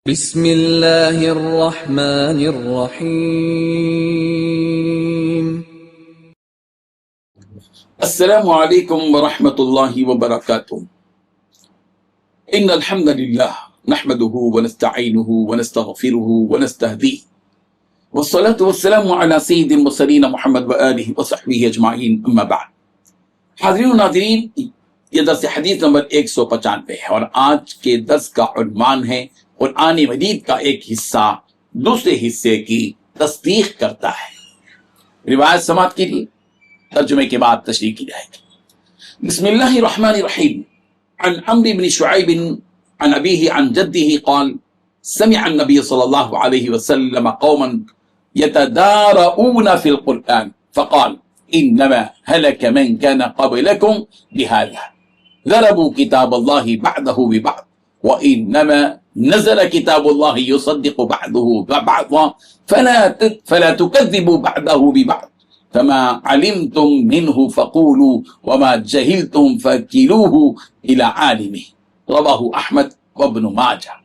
بسم اللہ الرحمن الرحیم۔ السلام علیکم ورحمۃ اللہ وبرکاتہ۔ ان الحمد للہ نحمده ونستعینه ونستغفره ونستهدیه والصلاة والسلام علی سید المرسلین محمد وآلہ وصحبہ اجمعین، اما بعد۔ حاضرین و ناظرین، یہ درس حدیث نمبر 195 ہے اور آج کے درس کا عنوان ہے قرآن مجید کا ایک حصہ دوسرے حصے کی تصدیق کرتا ہے۔ روایت سماعت کیجیے، ترجمے کے بعد تشریح کی جائے گی۔ بسم اللہ الرحمن الرحیم۔ عن عمرو بن شعیب عن ابیہ عن جدہ قال سمع النبی صلی اللہ علیہ وسلم قوما يتدارؤون في القرآن فقال انما هلك من كان قبلكم بهذا ضربوا كتاب الله بعده ببعض وانما نزل كتاب الله يصدق بعضه بعضا فلا تكذبوا بعضه ببعض فما علمتم منه فقولوا وما جهلتم فكلوه الى عالمه رواه احمد وابن ماجہ۔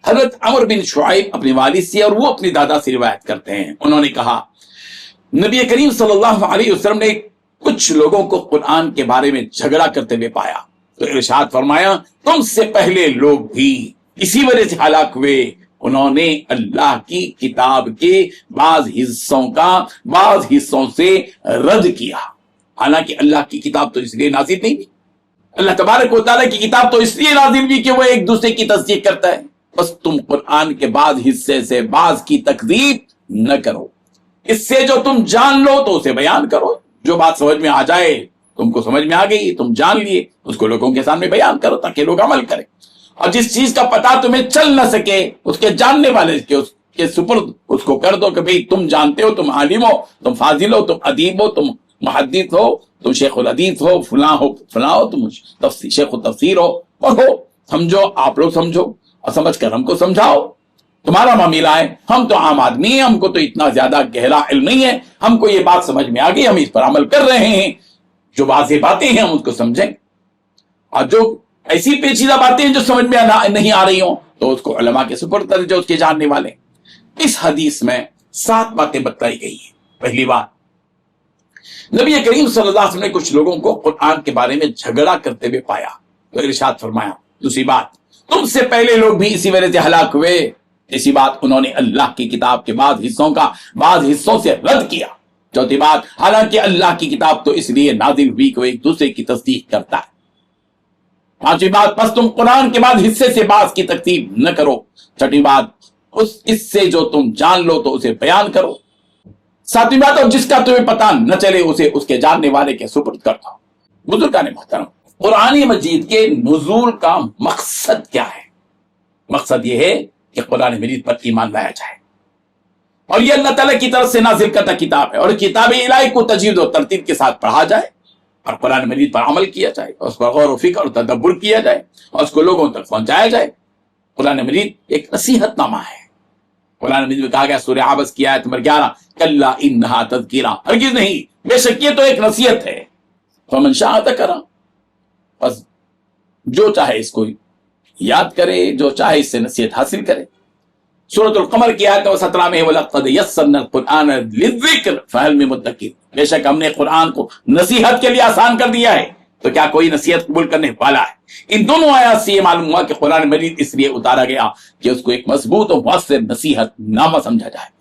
حضرت عمرو بن شعیب اپنے والد سے اور وہ اپنے دادا سے روایت کرتے ہیں، انہوں نے کہا نبی کریم صلی اللہ علیہ وسلم نے کچھ لوگوں کو قرآن کے بارے میں جھگڑا کرتے ہوئے پایا تو ارشاد فرمایا تم سے پہلے لوگ بھی اسی وجہ سے ہلاک ہوئے، انہوں نے اللہ کی کتاب کے بعض حصوں سے رد کیا۔ حالانکہ اللہ کی کتاب تو اس لیے نازل نہیں تھی، اللہ تبارک و تعالیٰ کی کتاب تو اس لیے نازل ہوئی کہ وہ ایک دوسرے کی تصدیق کرتا ہے، بس تم قرآن کے بعض حصے سے بعض کی تکذیب نہ کرو، اس سے جو تم جان لو تو اسے بیان کرو، جو بات سمجھ میں آ جائے، تم کو سمجھ میں آ گئی، تم جان لیے، اس کو لوگوں کے سامنے بیان کرو تاکہ لوگ عمل کریں، اور جس چیز کا پتہ تمہیں چل نہ سکے اس کے جاننے والے اس کے سپرد اس کو کر دو کہ بھئی تم جانتے ہو، تم عالم ہو، تم فاضل ہو، تم ادیب ہو، تم محدث ہو، تم شیخ الحدیث ہو، فلاں ہو، تم شیخ التفسیر ہو، پڑھو، سمجھو، آپ لوگ سمجھو اور سمجھ کر ہم کو سمجھاؤ، تمہارا معاملہ ہے، ہم تو عام آدمی ہیں، ہم کو تو اتنا زیادہ گہرا علم نہیں ہے، ہم کو یہ بات سمجھ میں آ گئی، ہم اس پر عمل کر رہے ہیں، جو واضح باتیں ہیں ہم اس کو سمجھیں، اور جو ایسی پیچیدہ باتیں جو سمجھ میں نہیں آ رہی ہوں تو اس کو علماء کے سپرد کر جو اس کے جاننے والے۔ اس حدیث میں 7 باتیں بتائی گئی ہیں۔ پہلی بات، نبی کریم صلی اللہ علیہ وسلم نے کچھ لوگوں کو قرآن کے بارے میں جھگڑا کرتے ہوئے پایا تو ارشاد فرمایا۔ دوسری بات، تم سے پہلے لوگ بھی اسی وجہ سے ہلاک ہوئے۔ تیسری بات، انہوں نے اللہ کی کتاب کے بعض حصوں سے رد کیا۔ چوتھی بات، حالانکہ اللہ کی کتاب تو اس لیے نازل ہوئی کہ وہ ایک دوسرے کی تصدیق کرتا ہے۔ پانچویں بات، بس تم قرآن کے بعد حصے سے بعض کی تکذیب نہ کرو۔ چھٹی بات، اس سے جو تم جان لو تو اسے بیان کرو۔ ساتویں بات، اور جس کا تمہیں پتہ نہ چلے اسے اس کے جاننے والے کے سپرد کر دو۔ بزرگان محترم، قرآن مجید کے نزول کا مقصد کیا ہے؟ مقصد یہ ہے کہ قرآن مجید پر ایمان لایا جائے، اور یہ اللہ تعالیٰ کی طرف سے نازل کردہ کتاب ہے، اور کتاب الہی کو تجوید و ترتیب کے ساتھ پڑھا جائے اور قرآن مجید پر عمل کیا جائے، اور اس پر غور و فکر اور تدبر کیا جائے، اور اس کو لوگوں تک پہنچایا جائے۔ قرآن مجید ایک نصیحت نامہ ہے۔ قرآن مجید میں کہا گیا سورہ عبس کی آیت نمبر 11، کلا انہا تذکرہ، ہرگز نہیں، بے شک یہ تو ایک نصیحت ہے، فمن شاء ذکرہ، بس جو چاہے اس کو یاد کرے، جو چاہے اس سے نصیحت حاصل کرے۔ سورۃ القمر کی آیت نمبر 17 میں وَلَقَدْ يَسَّرْنَا الْقُرْآنَ لِلذِّكْرِ فَهَلْ مِن مُدَّكِرٍ، بے شک ہم نے قرآن کو نصیحت کے لیے آسان کر دیا ہے، تو کیا کوئی نصیحت قبول کرنے والا ہے؟ ان دونوں آیات سے یہ معلوم ہوا کہ قرآن مجید اس لیے اتارا گیا کہ اس کو ایک مضبوط اور مؤثر نصیحت نامہ سمجھا جائے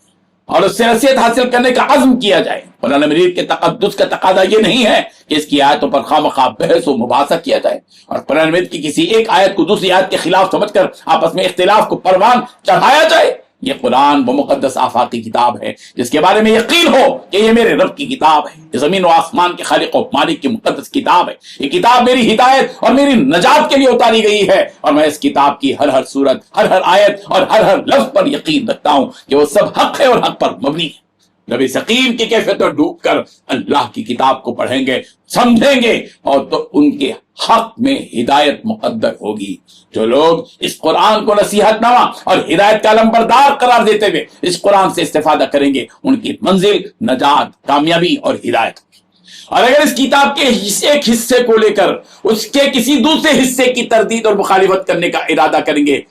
اور اس سے نصیحت حاصل کرنے کا عزم کیا جائے۔ قرآن مجید کے تقدس کا تقاضا یہ نہیں ہے کہ اس کی آیتوں پر خواہ بحث و مباحثہ کیا جائے اور قرآن مجید کی کسی ایک آیت کو دوسری آیت کے خلاف سمجھ کر آپس میں اختلاف کو پروان چڑھایا جائے۔ یہ قرآن وہ مقدس آفاقی کتاب ہے جس کے بارے میں یقین ہو کہ یہ میرے رب کی کتاب ہے، یہ زمین و آسمان کے خالق و مالک کی مقدس کتاب ہے، یہ کتاب میری ہدایت اور میری نجات کے لیے اتاری گئی ہے، اور میں اس کتاب کی ہر صورت، ہر آیت اور ہر لفظ پر یقین رکھتا ہوں کہ وہ سب حق ہے اور حق پر مبنی ہے۔ جب سقیم کی کیفیت میں ڈوب کر اللہ کی کتاب کو پڑھیں گے، سمجھیں گے، اور تو ان کے حق میں ہدایت مقدر ہوگی۔ جو لوگ اس قرآن کو نصیحت نامہ اور ہدایت کا علمبردار قرار دیتے ہوئے اس قرآن سے استفادہ کریں گے، ان کی منزل نجات، کامیابی اور ہدایت ہوگی۔ اور اگر اس کتاب کے ایک حصے کو لے کر اس کے کسی دوسرے حصے کی تردید اور مخالفت کرنے کا ارادہ کریں گے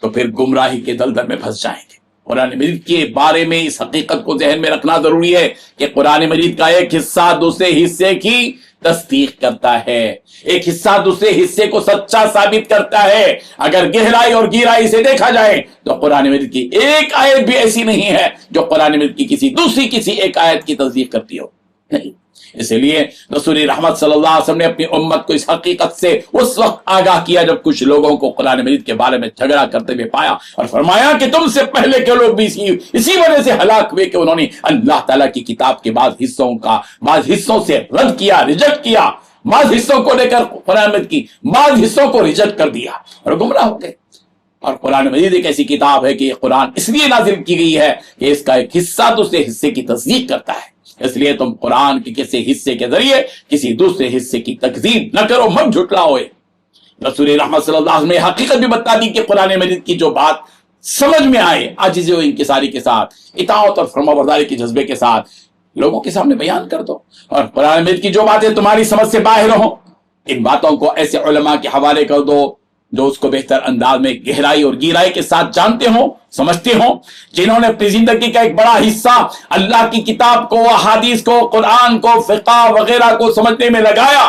تو پھر گمراہی کے دلدل میں پھنس جائیں گے۔ قرآن مجید کے بارے میں اس حقیقت کو ذہن میں رکھنا ضروری ہے کہ قرآن مجید کا ایک حصہ دوسرے حصے کی تصدیق کرتا ہے، ایک حصہ دوسرے حصے کو سچا ثابت کرتا ہے۔ اگر گہرائی اور گہرائی سے دیکھا جائے تو قرآن مجید کی ایک آیت بھی ایسی نہیں ہے جو قرآن مجید کی کسی ایک آیت کی تصدیق کرتی ہو، نہیں۔ اس لیے رسول رحمت صلی اللہ علیہ وسلم نے اپنی امت کو اس حقیقت سے اس وقت آگاہ کیا جب کچھ لوگوں کو قرآن مجید کے بارے میں جھگڑا کرتے ہوئے پایا، اور فرمایا کہ تم سے پہلے کے لوگ بھی اسی وجہ سے ہلاک ہوئے کہ انہوں نے اللہ تعالیٰ کی کتاب کے بعض حصوں سے رد کیا، ریجیکٹ کیا، بعض حصوں کو لے کر قرآن مجید کی بعض حصوں کو ریجیکٹ کر دیا اور گمراہ ہو گئے۔ اور قرآن مجید ایک ایسی کتاب ہے کہ یہ قرآن اس لیے نازل کی گئی ہے کہ اس کا ایک حصہ دوسرے حصے کی تصدیق کرتا ہے، اس لیے تم قرآن کے کسی حصے کے ذریعے کسی دوسرے حصے کی تکذیب نہ کرو، مت جھٹلاؤ۔ رسول رحمت صلی اللہ علیہ وسلم نے حقیقت بھی بتا دی کہ قرآن مجید کی جو بات سمجھ میں آئے عاجزی و انکساری کے ساتھ، اطاعت اور فرمانبرداری کے جذبے کے ساتھ لوگوں کے سامنے بیان کر دو، اور قرآن مجید کی جو باتیں تمہاری سمجھ سے باہر ہوں ان باتوں کو ایسے علماء کے حوالے کر دو جو اس کو بہتر انداز میں گہرائی اور گہرائی کے ساتھ جانتے ہوں، سمجھتے ہوں، جنہوں نے اپنی زندگی کا ایک بڑا حصہ اللہ کی کتاب کو، احادیث کو، قرآن کو، فقہ وغیرہ کو سمجھنے میں لگایا،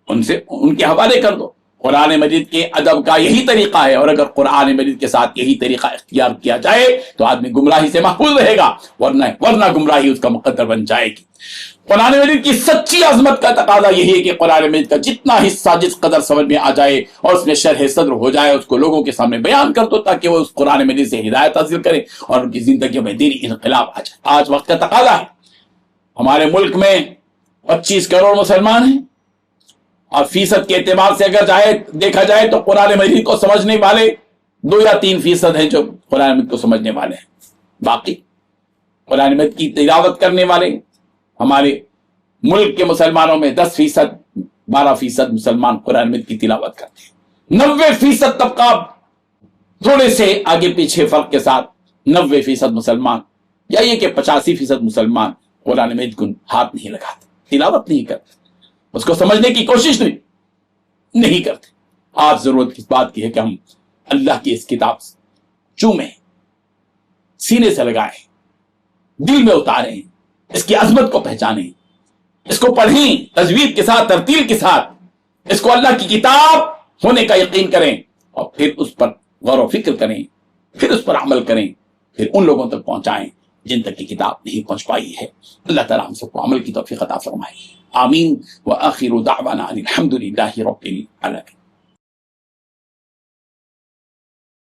ان کے حوالے کر دو۔ قرآن مجید کے ادب کا یہی طریقہ ہے، اور اگر قرآن مجید کے ساتھ یہی طریقہ اختیار کیا جائے تو آدمی گمراہی سے محفوظ رہے گا، ورنہ گمراہی اس کا مقدر بن جائے گی۔ قرآن مجید کی سچی عظمت کا تقاضا یہی ہے کہ قرآن مجید کا جتنا حصہ جس قدر سمجھ میں آ جائے اور اس میں شرح صدر ہو جائے، اس کو لوگوں کے سامنے بیان کر دو تاکہ وہ اس قرآن مجید سے ہدایت حاصل کریں اور ان کی زندگیوں میں دینی انقلاب آ جائے۔ آج وقت کا تقاضا ہے، ہمارے ملک میں 25 کروڑ مسلمان ہیں، اور فیصد کے اعتبار سے اگر دیکھا جائے تو قرآن مجید کو سمجھنے والے 2 یا 3% ہیں جو قرآن مجید کو سمجھنے والے ہیں، باقی قرآن مجید کی تلاوت کرنے والے ہمارے ملک کے مسلمانوں میں 10%، 12% مسلمان قرآن مجید کی تلاوت کرتے ہیں۔ 90% طبقہ تھوڑے سے آگے پیچھے فرق کے ساتھ 90% مسلمان، یا یہ کہ 85% مسلمان قرآن مجید کو ہاتھ نہیں لگاتے، تلاوت نہیں کرتے، اس کو سمجھنے کی کوشش نہیں کرتے۔ آج ضرورت اس بات کی ہے کہ ہم اللہ کی اس کتاب چومیں، سینے سے لگائیں، دل میں اتاریں، اس کی عظمت کو پہچانیں، اس کو پڑھیں تجوید کے ساتھ، ترتیل کے ساتھ، اس کو اللہ کی کتاب ہونے کا یقین کریں، اور پھر اس پر غور و فکر کریں، پھر اس پر عمل کریں، پھر ان لوگوں تک پہنچائیں جن تک کی کتاب نہیں پہنچ پائی ہے۔ اللہ تعالیٰ ہم سب کو عمل کی توفیق عطا فرمائے، آمین۔ وآخر دعوانا الحمد للہ رب العالمین۔